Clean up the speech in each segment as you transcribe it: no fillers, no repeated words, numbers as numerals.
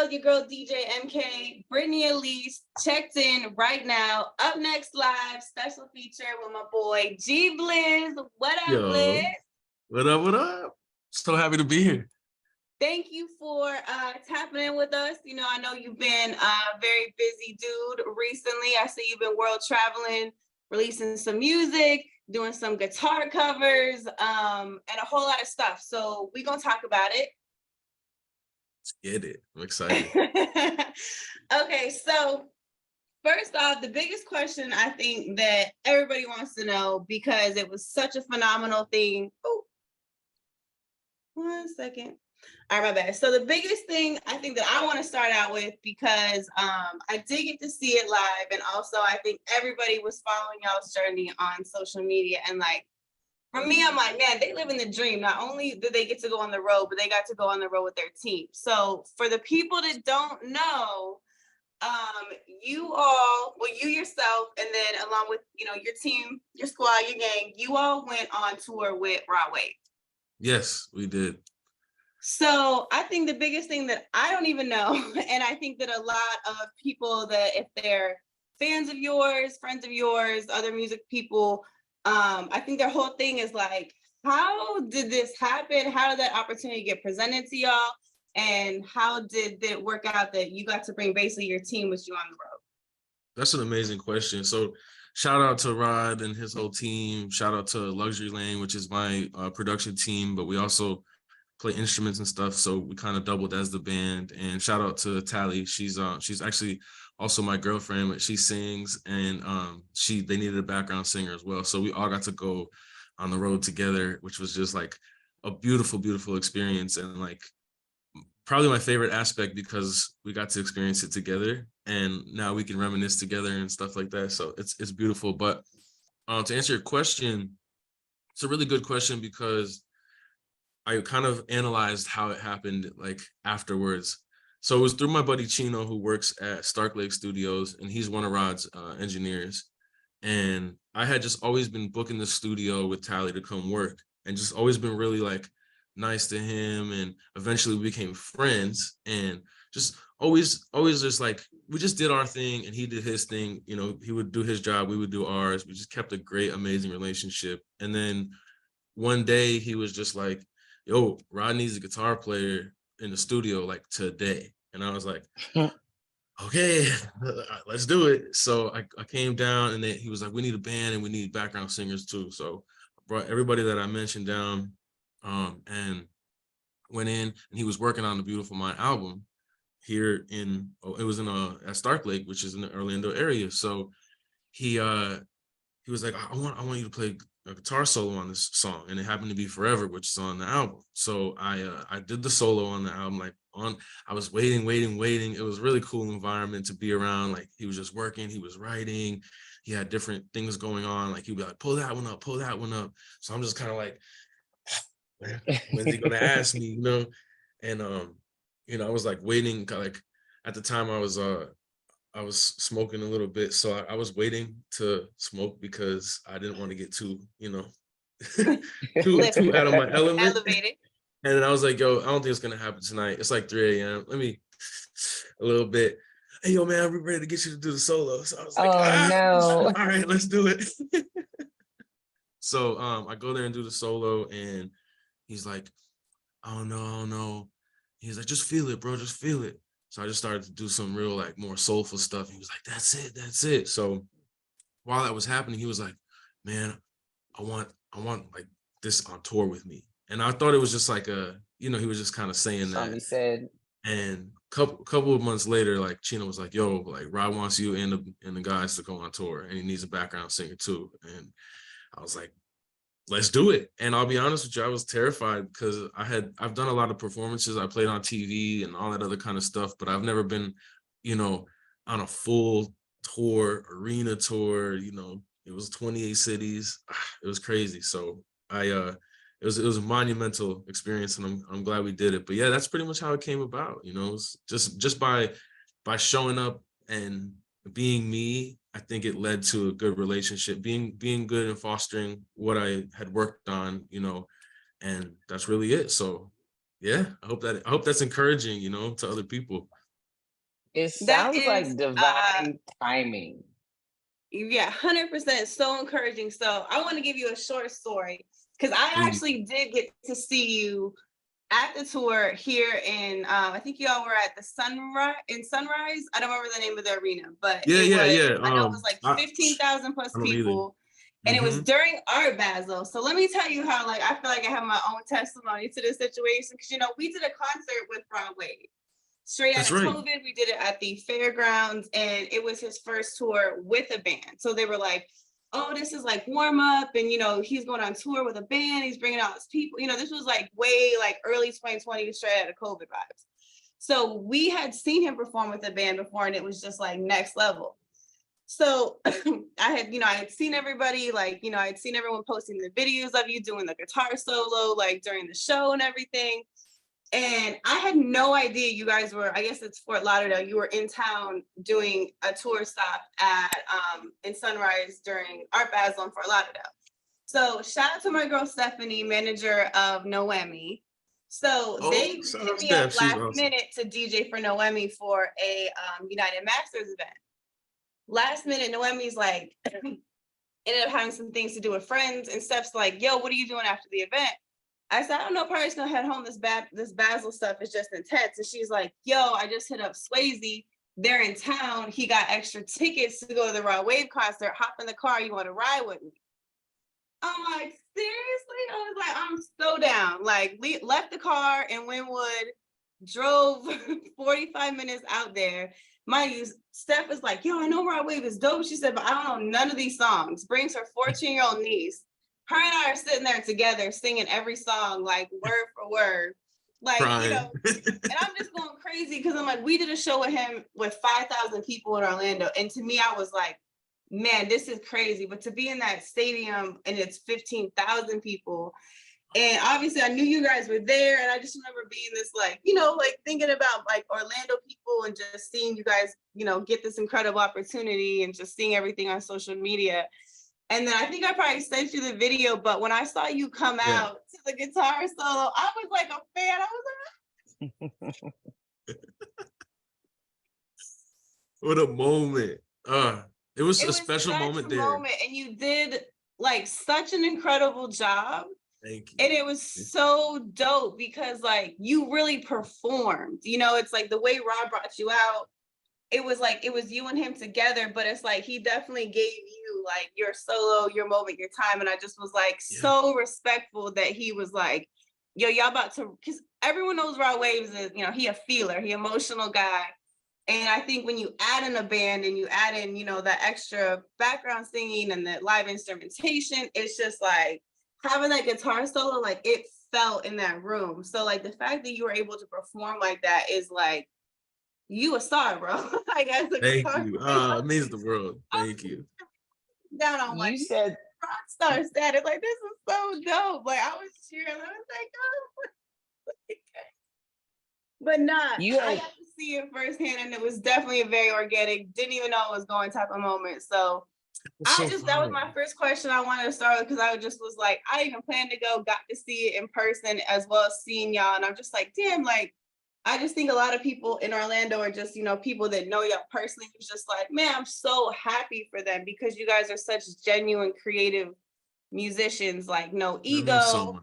your girl DJ MK, Brittany ELYSE, checked in right now. UpNex live special feature with my boy Gbliz. What up, Gbliz? What up? What up? So happy to be here. Thank you for tapping in with us. You know, I know you've been a very busy dude recently. I see you've been world traveling, releasing some music, doing some guitar covers, and a whole lot of stuff. So we're gonna talk about it. Let's get it. I'm excited. Okay, so first off, the biggest question I think that everybody wants to know, because it was such a phenomenal thing. Oh, 1 second. All right, my bad. So the biggest thing I think that I want to start out with, because I did get to see it live, and also I think everybody was following y'all's journey on social media, and like, for me, I'm like, man, they live in the dream. Not only did they get to go on the road, but they got to go on the road with their team. So for the people that don't know, you all, well, you yourself, and then along with, you know, your team, your squad, your gang, you all went on tour with Rod Wave. Yes, we did. So I think the biggest thing that I don't even know, and I think that a lot of people that if they're fans of yours, friends of yours, other music people, I think their whole thing is like, how did this happen? How did that opportunity get presented to y'all? And how did it work out that you got to bring basically your team with you on the road? That's an amazing question. So shout out to Rod and his whole team. Shout out to Luxury Lane, which is my production team, but we also play instruments and stuff. So we kind of doubled as the band. And shout out to Tally. She's actually also my girlfriend, but she sings, and they needed a background singer as well. So we all got to go on the road together, which was just like a beautiful, beautiful experience. And like probably my favorite aspect, because we got to experience it together, and now we can reminisce together and stuff like that. So it's beautiful. But to answer your question, it's a really good question, because I kind of analyzed how it happened like afterwards. So it was through my buddy Chino, who works at Stark Lake Studios, and he's one of Rod's engineers. And I had just always been booking the studio with Tally to come work, and just always been really like nice to him. And eventually we became friends, and just always just like, we just did our thing and he did his thing. You know, he would do his job, we would do ours. We just kept a great, amazing relationship. And then one day he was just like, yo, Rod needs a guitar player in the studio like today. And I was like, okay, let's do it. So I came down, and then he was like, we need a band and we need background singers too. So I brought everybody that I mentioned down, and went in, and he was working on the Beautiful Mind album here at Stark Lake, which is in the Orlando area. So he was like, I want you to play a guitar solo on this song, and it happened to be Forever, which is on the album. So I did the solo on the album. I was waiting. It was a really cool environment to be around. Like, he was just working, he was writing, he had different things going on. Like, he'd be like, pull that one up. So I'm just kind of like, when's he gonna ask me, you know? And you know, I was like waiting, like at the time I was smoking a little bit, so I was waiting to smoke because I didn't want to get too, you know, too out of my element. Elevated. And then I was like, yo, I don't think it's gonna happen tonight. It's like 3 a.m. Let me a little bit. Hey, yo, man, we're ready to get you to do the solo. So I was like, no. All right, let's do it. So I go there and do the solo, and he's like, I don't know. He's like, just feel it, bro, just feel it. So I just started to do some real, like, more soulful stuff. He was like, that's it. So while that was happening, he was like, man, I want like this on tour with me. And I thought it was just like he was just kind of saying that. He said. And couple of months later, like, Chino was like, yo, like, Rod wants you and the guys to go on tour, and he needs a background singer too. And I was like, let's do it. And I'll be honest with you, I was terrified, because I've done a lot of performances. I played on TV and all that other kind of stuff, but I've never been, you know, on a full tour, arena tour. You know, it was 28 cities. It was crazy. So it was a monumental experience, and I'm glad we did it. But yeah, that's pretty much how it came about. You know, it's just by showing up and being me. I think it led to a good relationship, being good and fostering what I had worked on, you know, and that's really it. So yeah, I hope that's encouraging, you know, to other people. It That sounds is like divine timing. yeah, 100%, so encouraging. So I want to give you a short story because I Please. actually did get to see you at the tour here in I think y'all were at the Sunrise. I don't remember the name of the arena, but Yeah, it yeah, was, yeah. I know it was like I 15,000 plus don't either. people. And it was Mhm. during Art Basel. So let me tell you how, like, I feel like I have my own testimony to this situation. Because, you know, we did a concert with Ron Wade. Straight out That's of right. COVID, we did it at the fairgrounds, and it was his first tour with a band. So they were like, oh, this is like warm up, and you know, he's going on tour with a band, he's bringing out his people. You know, this was like way like early 2020, straight out of COVID vibes. So we had seen him perform with a band before, and it was just like next level. So I had seen everybody, like, you know, I'd seen everyone posting the videos of you doing the guitar solo, like during the show and everything. And I had no idea you guys were, I guess it's Fort Lauderdale, you were in town doing a tour stop at in Sunrise during Art Basel in Fort Lauderdale. So shout out to my girl Stephanie, manager of Noemi. So they shout out hit me Steph. up She's last awesome. minute to DJ for Noemi for a United Masters event. Last minute, Noemi's like, ended up having some things to do with friends, and Steph's like, yo, what are you doing after the event? I said, I don't know, probably just gonna head home. This Basel stuff is just intense. And she's like, yo, I just hit up Swayze. They're in town. He got extra tickets to go to the Raw Wave concert. Hop in the car. You want to ride with me? I'm like, seriously? I was like, I'm so down. Like, left the car in Wynwood, drove 45 minutes out there. Mind you, Steph was like, yo, I know Raw Wave is dope. She said, but I don't know none of these songs. Brings her 14-year-old niece. Her and I are sitting there together singing every song, like word for word. Like, Crying. you know, and I'm just going crazy because I'm like, we did a show with him with 5,000 people in Orlando. And to me, I was like, man, this is crazy. But to be in that stadium and it's 15,000 people, and obviously I knew you guys were there, and I just remember being this, like, you know, like thinking about like Orlando people and just seeing you guys, you know, get this incredible opportunity and just seeing everything on social media. And then I think I probably sent you the video, but when I saw you come out to the guitar solo, I was like a fan. I was like, What a moment. It was a special moment there. And you did like such an incredible job. Thank you. And it was so dope because like you really performed. You know, it's like the way Rob brought you out. It was like it was you and him together, but it's like he definitely gave you like your solo, your moment, your time. And I just was like so respectful that he was like, yo, y'all about to, because everyone knows Raw Waves is, you know, he a feeler, he emotional guy. And I think when you add in a band and you add in, you know, that extra background singing and the live instrumentation, it's just like having that guitar solo, like it felt in that room. So like the fact that you were able to perform like that is like, you a star, bro. Like as a Thank guitar you. player, It means the world. Thank you. down on like You said rock star status. Like this is so dope. Like I was cheering. I was like, oh. But not. I got to see it firsthand, and it was definitely a very organic. Didn't even know it was going type of moment. So that was my first question I wanted to start with because I just was like, I even planned to go, got to see it in person as well as seeing y'all, and I'm just like, damn, like. I just think a lot of people in Orlando are just, you know, people that know y'all personally. Who's just like, man, I'm so happy for them because you guys are such genuine, creative musicians. Like, no ego,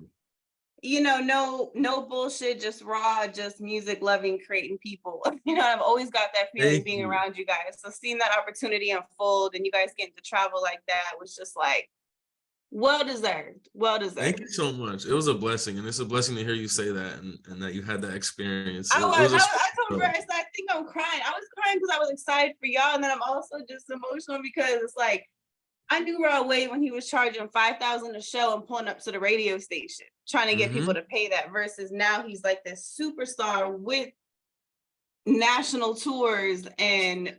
you know, no bullshit, just raw, just music loving, creating people. You know, I've always got that feeling being around you guys. So seeing that opportunity unfold and you guys getting to travel like that was just like, well deserved. Thank you so much. It was a blessing, and it's a blessing to hear you say that and that you had that experience. I told Bryce, I think I'm crying. I was crying because I was excited for y'all, and then I'm also just emotional because it's like I knew Raw Wade when he was charging $5,000 a show and pulling up to the radio station trying to get people to pay that. Versus now he's like this superstar with national tours and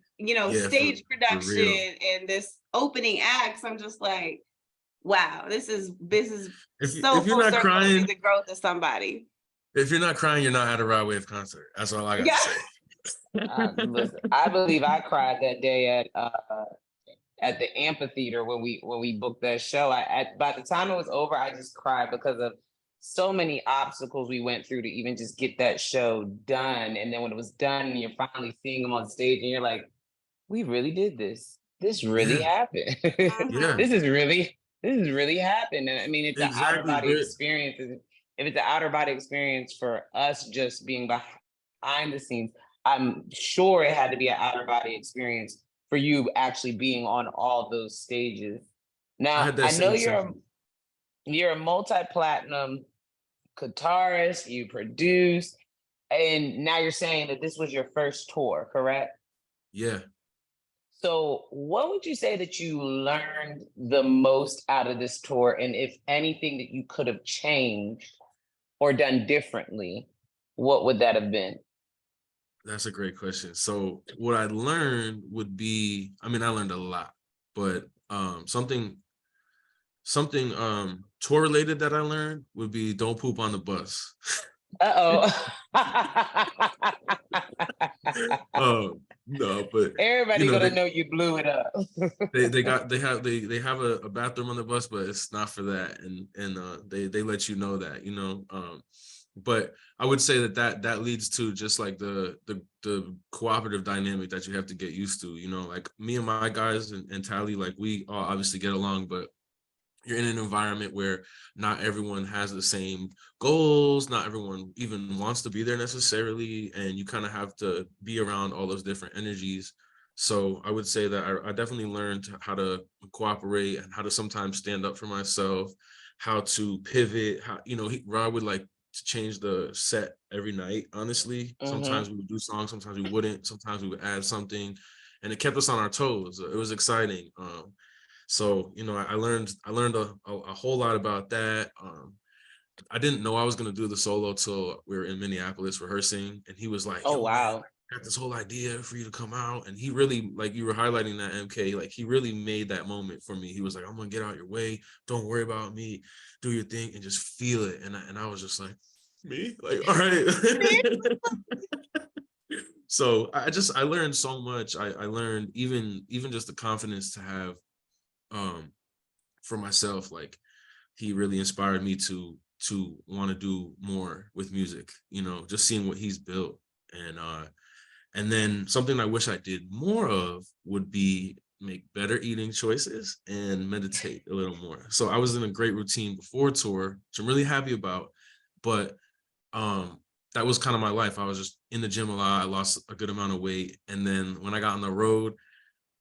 stage production and this opening acts. I'm just like, wow, this is so full circle to see the growth of somebody. If you're not crying, you're not at a Raw Wave concert. That's all I got to say. Listen, I believe I cried that day at the amphitheater when we booked that show. By the time it was over, I just cried because of so many obstacles we went through to even just get that show done. And then when it was done and you're finally seeing them on stage and you're like, we really did this. This really Yeah, happened. yeah, This is really happened. And I mean, it's an outer exactly. body experience. If it's an outer body experience for us just being behind the scenes, I'm sure it had to be an outer body experience for you actually being on all those stages. I Now, had that I know same sentiment. you're a multi-platinum guitarist, you produce, and now you're saying that this was your first tour, correct? Yeah. So, what would you say that you learned the most out of this tour? And if anything that you could have changed or done differently, what would that have been? That's a great question. So what I learned would be, I mean, I learned a lot, but something tour related that I learned would be don't poop on the bus. Uh-oh. No, but you Everybody know, gonna know you blew it up. they have a bathroom on the bus, but it's not for that. And they let you know that, you know. But I would say that leads to just like the cooperative dynamic that you have to get used to, you know, like me and my guys and Tally, like we all obviously get along, but you're in an environment where not everyone has the same goals, not everyone even wants to be there necessarily, and you kind of have to be around all those different energies. So I would say that I definitely learned how to cooperate and how to sometimes stand up for myself, how to pivot, how, you know, Rod would like to change the set every night, honestly. Hmm. Sometimes we would do songs, sometimes we wouldn't, sometimes we would add something, and it kept us on our toes. It was exciting. So, you know, I learned a whole lot about that. I didn't know I was gonna do the solo till we were in Minneapolis rehearsing, and he was like, Oh, "Yo, man, wow. I got this whole idea for you to come out." And he really, like you were highlighting that, MK, like he really made that moment for me. He was like, "I'm gonna get out your way. Don't worry about me. Do your thing and just feel it." And I was just like, "Me? Like, all right." So I learned so much. I learned even just the confidence to have um for myself. Like he really inspired me to want to do more with music, you know, just seeing what he's built. And then something I wish I did more of would be make better eating choices and meditate a little more. So I was in a great routine before tour, which I'm really happy about, but that was kind of my life. I was just in the gym a lot. I lost a good amount of weight, and then when I got on the road,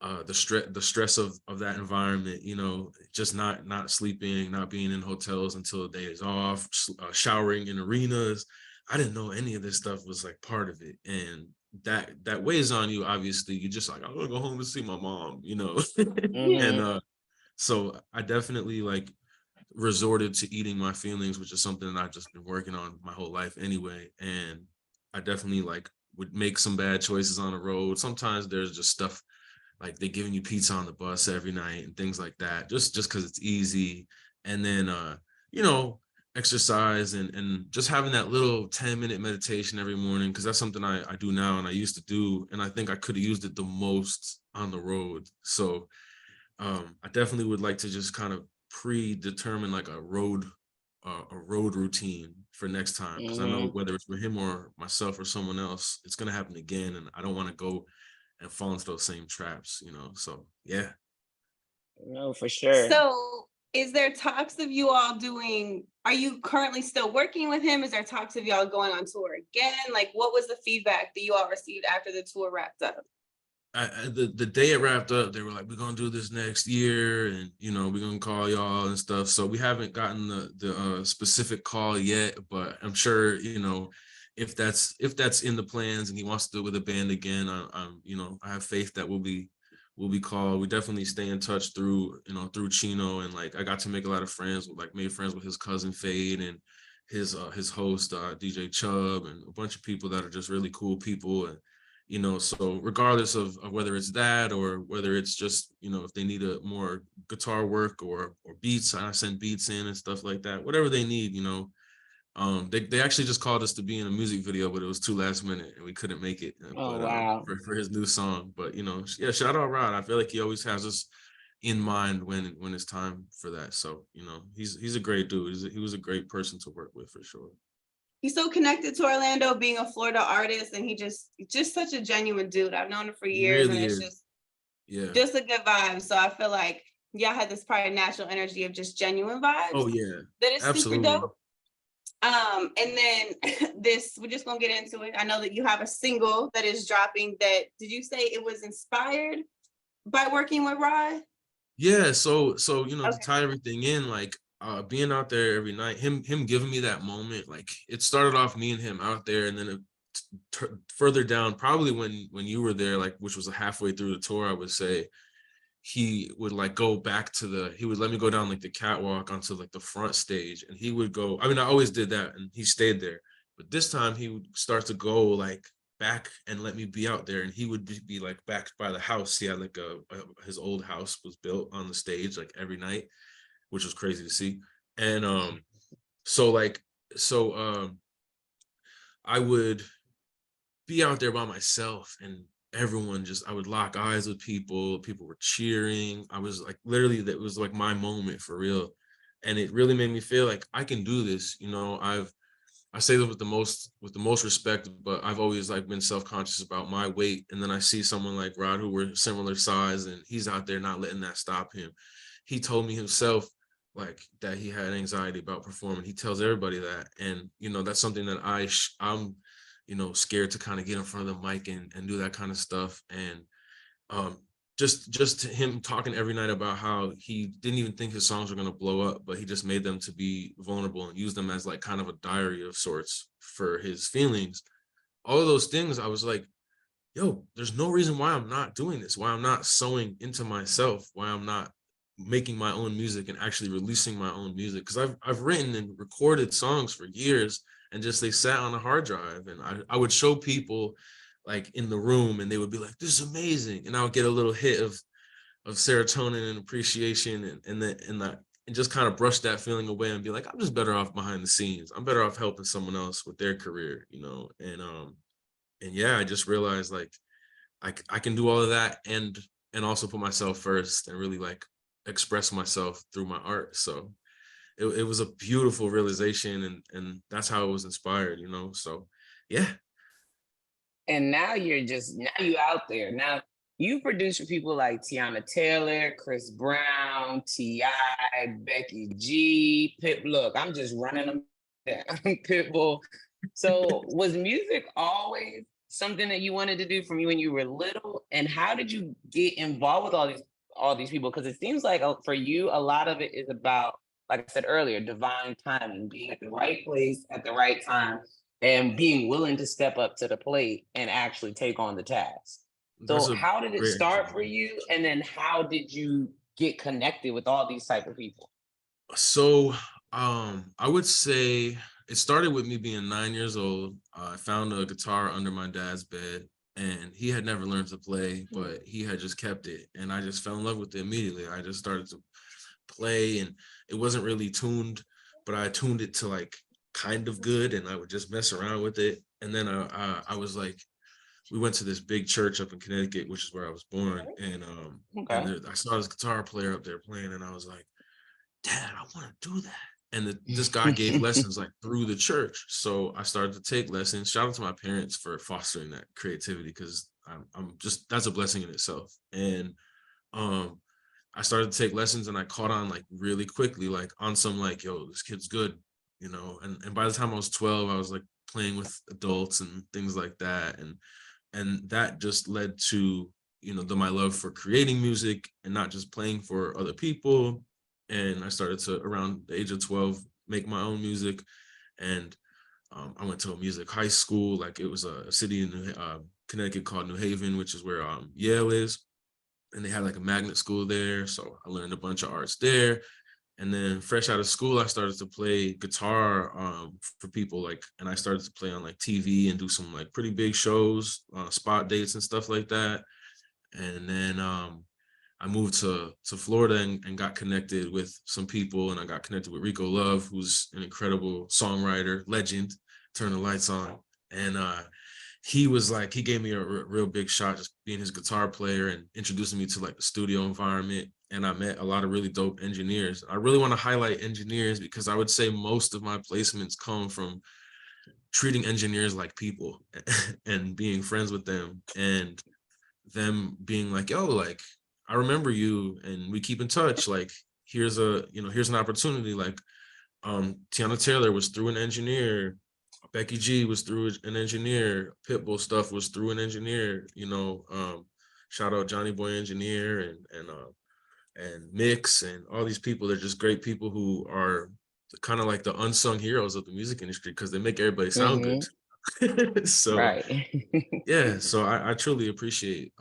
the stress of that environment, you know, just not sleeping, not being in hotels until the day is off, showering in arenas. I didn't know any of this stuff was like part of it, and that weighs on you. Obviously, you just like, I'm gonna go home to see my mom, you know. And Hmm. so I definitely like resorted to eating my feelings, which is something that I've just been working on my whole life anyway. And I definitely like would make some bad choices on the road. Sometimes there's just stuff like they giving you pizza on the bus every night and things like that, just because it's easy. And then you know, exercise and just having that little 10-minute meditation every morning, because that's something I do now and I used to do, and I think I could have used it the most on the road. So I definitely would like to just kind of predetermine like a road routine for next time, because I know Hmm. whether it's with him or myself or someone else, it's gonna happen again, and I don't want to go and fall into those same traps, you know. So yeah. No, for sure. So is there talks of you all doing, are you currently still working with him? Is there talks of y'all going on tour again? Like what was the feedback that you all received after the tour wrapped up? The day it wrapped up, they were like, "We're gonna do this next year, and you know, we're gonna call y'all and stuff." So we haven't gotten the specific call yet, but I'm sure, you know, if that's in the plans and he wants to do it with a band again, I'm you know, I have faith that we'll be called. We definitely stay in touch through, you know, through Chino, and like I got to make a lot of friends with, like made friends with his cousin Fade and his host DJ Chubb, and a bunch of people that are just really cool people. And you know, so regardless of whether it's that or whether it's just, you know, if they need a more guitar work or beats, I send beats in and stuff like that, whatever they need, you know. They actually just called us to be in a music video, but it was too last minute and we couldn't make it. Oh, But wow. for his new song, but you know, yeah, shout out Rod. I feel like he always has us in mind when it's time for that. So, you know, he's a great dude. He was a great person to work with for sure. He's so connected to Orlando, being a Florida artist, and he just such a genuine dude. I've known him for He years, and really it's is. Yeah. just a good vibe. So I feel like y'all had this probably natural energy of just genuine vibes. Oh yeah. That is Absolutely. super dope. And then this, we're just gonna get into it. I know that you have a single that is dropping. That, did you say it was inspired by working with Rod? Yeah, so you know, to Okay. tie everything in, like being out there every night, him giving me that moment, like it started off me and him out there, and then it further down, probably when you were there, like which was halfway through the tour, I would say, he would like go back to he would let me go down like the catwalk onto like the front stage, and he would go, I mean, I always did that and he stayed there, but this time he would start to go like back and let me be out there, and he would be like back by the house. He had like his old house was built on the stage like every night, which was crazy to see. And so like I would be out there by myself, and everyone just, I would lock eyes with people were cheering. I was like, literally, that was like my moment for real. And it really made me feel like I can do this. You know, I say this with the most respect, but I've always like been self-conscious about my weight. And then I see someone like Rod, who we're similar size, and he's out there not letting that stop him. He told me himself like that he had anxiety about performing. He tells everybody that. And, you know, that's something that I'm, you know, scared to kind of get in front of the mic and do that kind of stuff. And just him talking every night about how he didn't even think his songs were going to blow up, but he just made them to be vulnerable and use them as like kind of a diary of sorts for his feelings. All of those things, I was like, yo, there's no reason why I'm not doing this, why I'm not sewing into myself, why I'm not making my own music and actually releasing my own music. Because I've written and recorded songs for years, and just they sat on a hard drive, and I would show people like in the room, and they would be like, this is amazing, and I would get a little hit of serotonin and appreciation, and just kind of brush that feeling away and be like, I'm just better off behind the scenes. I'm better off helping someone else with their career, you know. And yeah, I just realized like I can do all of that and also put myself first and really like express myself through my art. So it was a beautiful realization, and that's how it was inspired, you know. So yeah. And now you out there. Now you produce for people like Tiana Taylor, Chris Brown, T.I., Becky G, look, I'm just running them down. Pitbull. So was music always something that you wanted to do from when you were little? And how did you get involved with all these people? Because it seems like for you, a lot of it is about, like I said earlier, divine timing, being at the right place at the right time, and being willing to step up to the plate and actually take on the task. So how did it start for you? And then how did you get connected with all these type of people? So I would say it started with me being 9 years old. I found a guitar under my dad's bed, and he had never learned to play, but he had just kept it, and I just fell in love with it immediately. I just started to play, and it wasn't really tuned, but I tuned it to like kind of good, and I would just mess around with it. And then I was like, we went to this big church up in Connecticut, which is where I was born, and I saw this guitar player up there playing, and I was like, Dad, I want to do that. And this guy gave lessons like through the church. So I started to take lessons. Shout out to my parents for fostering that creativity, because I'm just, that's a blessing in itself. And I started to take lessons, and I caught on like really quickly, like on some like, yo, this kid's good, you know. And by the time I was 12, I was like playing with adults and things like that. And that just led to, you know, my love for creating music and not just playing for other people. And I started to, around the age of 12, make my own music. And I went to a music high school. Like, it was a city in Connecticut called New Haven, which is where Yale is. And they had like a magnet school there. So I learned a bunch of arts there. And then fresh out of school, I started to play guitar for people, like, and I started to play on like TV and do some like pretty big shows, spot dates and stuff like that. And then I moved to Florida and got connected with some people, and I got connected with Rico Love, who's an incredible songwriter, legend, Turn the Lights On. And he was like, he gave me a real big shot, just being his guitar player and introducing me to like the studio environment. And I met a lot of really dope engineers. I really want to highlight engineers because I would say most of my placements come from treating engineers like people and being friends with them, and them being like, yo, like, I remember you and we keep in touch. Like, here's an opportunity. Like, Tiana Taylor was through an engineer. Becky G was through an engineer. Pitbull stuff was through an engineer. Shout out Johnny Boy Engineer and Mix and all these people. They're just great people who are kind of like the unsung heroes of the music industry because they make everybody sound good. So right. yeah, so I truly appreciate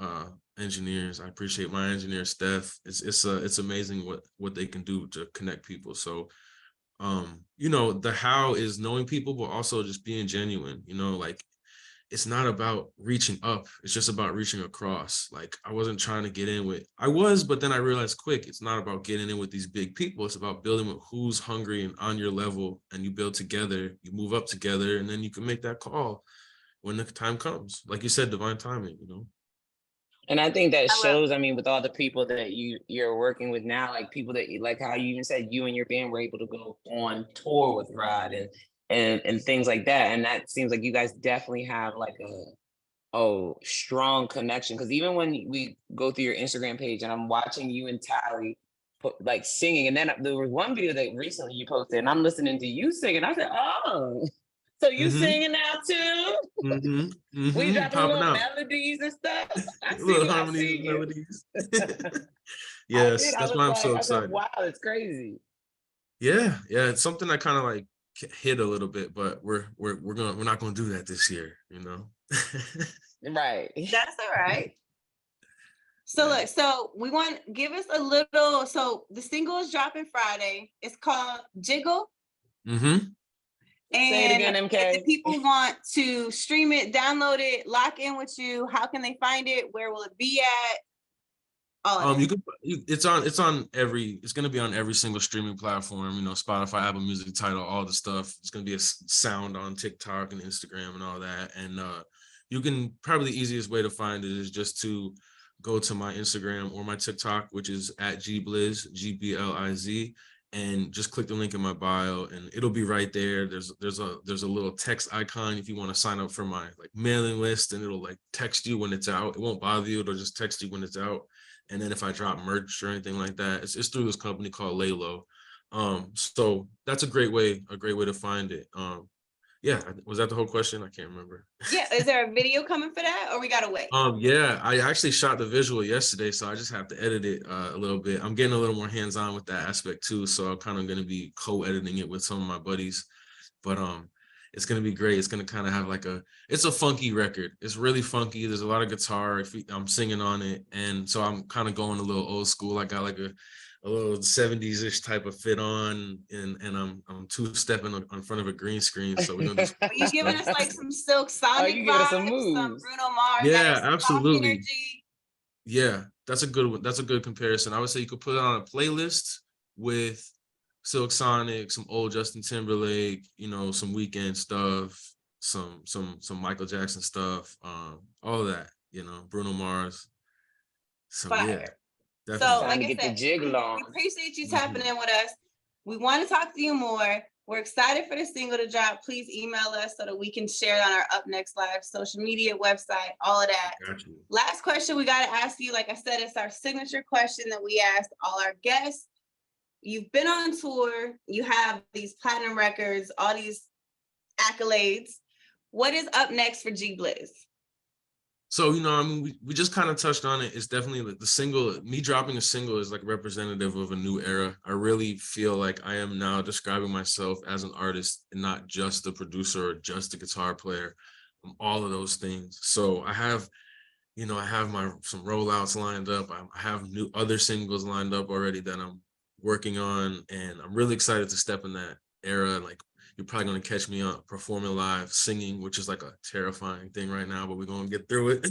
engineers. I appreciate my engineer Steph. It's amazing what they can do to connect people. So the how is knowing people, but also just being genuine. Like, it's not about reaching up, it's just about reaching across. Like, I wasn't trying to get in with, I was, but then I realized quick, it's not about getting in with these big people. It's about building with who's hungry and on your level, and you build together, you move up together, and then you can make that call when the time comes. Like you said, divine timing. And I think that I love shows, I mean, with all the people that you're working with now, like people that, like how you even said you and your band were able to go on tour with Rod and things like that. And that seems like you guys definitely have like a strong connection. Because even when we go through your Instagram page and I'm watching you and Tally like singing, and then there was one video that recently you posted, and I'm listening to you singing. I said, oh, so you singing now too? We dropping Popping little out melodies and stuff. I see little you. I harmonies see and you. melodies. I did. Yes, I that's was why I'm like, so I said, excited. wow, it's crazy. Yeah, it's something that kind of like hit a little bit, but we're not gonna do that this year. Right. that's all right. So Yeah. look, so we want give us a little. So the single is dropping Friday. It's called Jiggle. Say it again, And MK. if people want to stream it, download it, lock in with you, how can they find it? Where will it be at? All of that. It's gonna be on every single streaming platform, Spotify, Apple Music, Tidal, all the stuff. It's gonna be a sound on TikTok and Instagram and all that. And you can, probably the easiest way to find it is just to go to my Instagram or my TikTok, which is at Gbliz, Gbliz, and just click the link in my bio and it'll be right there. There's a little text icon if you want to sign up for my like mailing list, and it'll like text you when it's out. It won't bother you, it'll just text you when it's out. And then if I drop merch or anything like that, it's through this company called Laylo. So that's a great way to find it. Yeah, was that the whole question? I can't remember. Yeah, is there a video coming for that, or we gotta wait? Yeah, I actually shot the visual yesterday, so I just have to edit it a little bit. I'm getting a little more hands-on with that aspect too, so I'm kind of going to be co-editing it with some of my buddies. But it's going to be great. It's going to kind of have like it's a funky record. It's really funky. There's a lot of guitar. I'm singing on it, and so I'm kind of going a little old school. I got like a little 70s-ish type of fit on, and I'm two-stepping in front of a green screen. So we're gonna do Are you giving us like some Silk Sonic you giving us some vibes, some moves. Bruno Mars? Yeah, that absolutely. energy? Yeah, that's a good one. That's a good comparison. I would say you could put it on a playlist with Silk Sonic, some old Justin Timberlake, some Weeknd stuff, some Michael Jackson stuff, all that, Bruno Mars. So Fire. yeah, So definitely. like to I get the said, jiggle on. we appreciate you tapping in with us. We want to talk to you more. We're excited for the single to drop. Please email us so that we can share it on our UpNex Live social media, website, all of that. Got you. Last question we got to ask you, like I said, it's our signature question that we ask all our guests. You've been on tour, you have these platinum records, all these accolades. What is up next for Gbliz? So, we just kind of touched on it. It's definitely like the single, me dropping a single is like representative of a new era. I really feel like I am now describing myself as an artist and not just a producer or just a guitar player. All of those things. So I have some rollouts lined up. I have other singles lined up already that I'm working on, and I'm really excited to step in that era. Like, you're probably going to catch me on performing live, singing, which is like a terrifying thing right now, but we're going to get through it.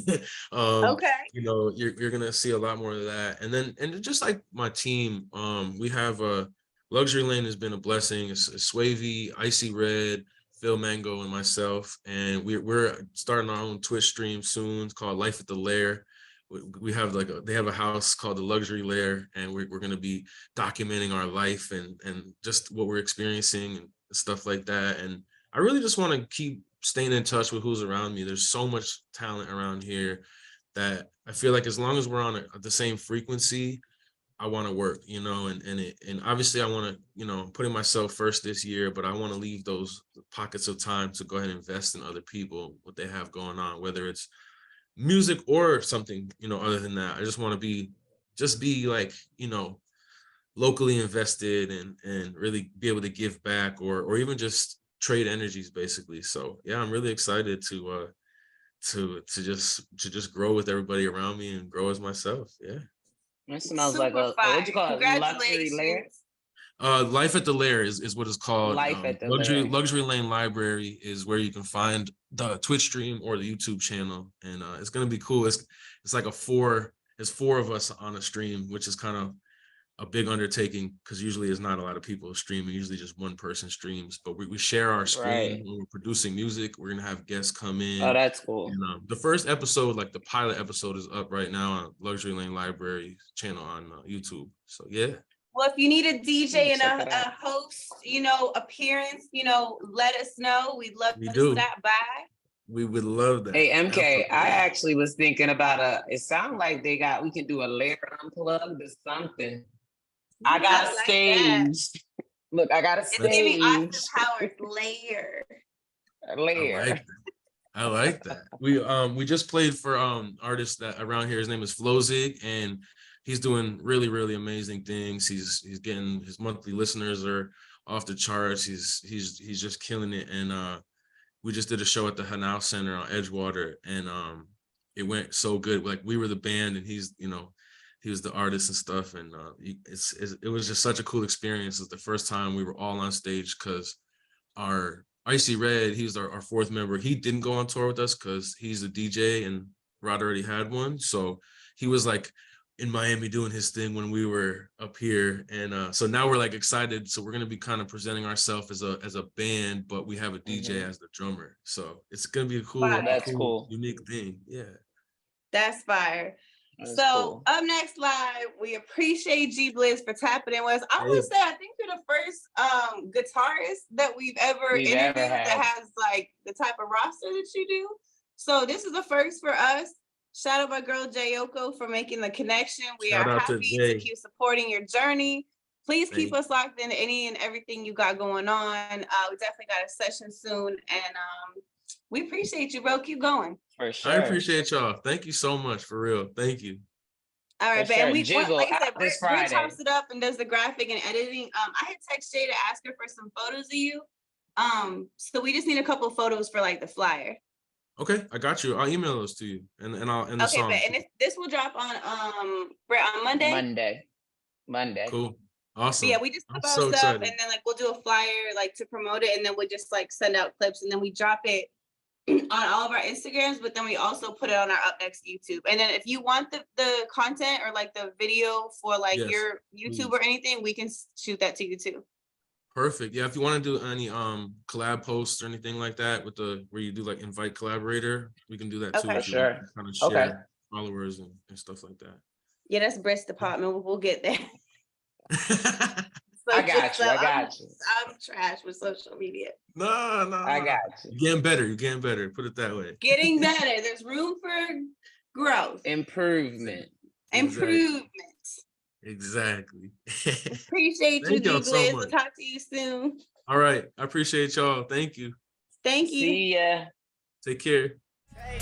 Okay. You're going to see a lot more of that. And just like my team, we have Luxury Lane has been a blessing. It's Swavy, Icy Red, Phil Mango and myself, and we're starting our own Twitch stream soon. It's called Life at the Lair. We have they have a house called the Luxury Lair, and we're going to be documenting our life and just what we're experiencing and stuff like that. And I really just want to keep staying in touch with who's around me. There's so much talent around here that I feel like as long as we're on the same frequency, I want to work, you know, and obviously I want to, you know, putting myself first this year, but I want to leave those pockets of time to go ahead and invest in other people, what they have going on, whether it's music or something, you know, other than that. I just want to be like, you know, locally invested and really be able to give back or even just trade energies basically. So yeah, I'm really excited to just grow with everybody around me and grow as myself. Yeah. It smells Super like a what you call it? Luxury lair. Life at the Lair is what it's called. Life at the Luxury Lair. Luxury Lane Library is where you can find the Twitch stream or the YouTube channel, and it's gonna be cool. It's like there's 4 of us on a stream, which is kind of a big undertaking because usually there's not a lot of people streaming. Usually just one person streams, but we share our screen Right. when we're producing music. We're gonna have guests come in. Oh, that's cool. And, the first episode, like the pilot episode, is up right now on Luxury Lane Library channel on YouTube. So yeah. Well, if you need a DJ and Check it a out. host, you know, appearance, you know, let us know. We'd love We to do. stop by. We would love that. Hey, MK, Absolutely. I actually was thinking about it sounds like we can do a lair unplugged or something. I got a like that. stage. Look, I got a It's giving Austin stage. Powers layer. A lair. I like that. We just played for artists that around here. His name is Flozig, and he's doing really, really amazing things. He's getting his monthly listeners are off the charts. He's just killing it. And we just did a show at the Hanau Center on Edgewater, and it went so good. Like we were the band, and he's, you know, he was the artist and stuff. And it was just such a cool experience. It's the first time we were all on stage because our Icy Red, he's our 4th member. He didn't go on tour with us because he's a DJ and Rod already had one. So he was like in Miami doing his thing when we were up here. And so now we're like excited. So we're going to be kind of presenting ourselves as a band, but we have a DJ as the drummer. So it's going to be a cool, Wow. That's cool. unique thing. Yeah. That's fire. That's So cool. up next live, we appreciate Gbliz for tapping in with us. I want to say I think you're the first guitarist that we've ever interviewed that has like the type of roster that you do. So this is the first for us. Shout out my girl Jayoko for making the connection. We Shout are out to happy Jay. to keep supporting your journey. Please keep Thank us locked into any and everything you got going on. We definitely got a session soon, and we appreciate you, bro. Keep going. For sure. I appreciate y'all. Thank you so much, for real. Thank you. All right, For man. sure. We Jiggle like I said, out this Britt Friday. chops it up and does the graphic and editing. I had text Jay to ask her for some photos of you. So we just need a couple photos for like the flyer. Okay, I got you. I'll email those to you and I'll the Okay, song. but and this will drop on Britt on Monday. Monday. Cool. But Awesome. yeah, we just I'm put so out stuff excited. and then like we'll do a flyer like to promote it, and then we'll just like send out clips and then we drop it on all of our Instagrams, but then we also put it on our UpNex YouTube. And then if you want the content or like the video for like Yes, your YouTube please. or anything, we can shoot that to you too. Perfect. Yeah, if you want to do any collab posts or anything like that with where you do like invite collaborator, we can do that too. Okay. if you Sure. want to kind of share Okay. followers and stuff like that. Yeah, that's Britt's department. We'll get there. I got you. I'm trash with social media. No. I got you. You're getting better. Put it that way. Getting better. There's room for growth. Improvement. Improvement. Exactly. Appreciate you, Thank y'all so Gbliz. We'll much. talk to you soon. All right. I appreciate y'all. Thank you. Thank you. See ya. Take care. Take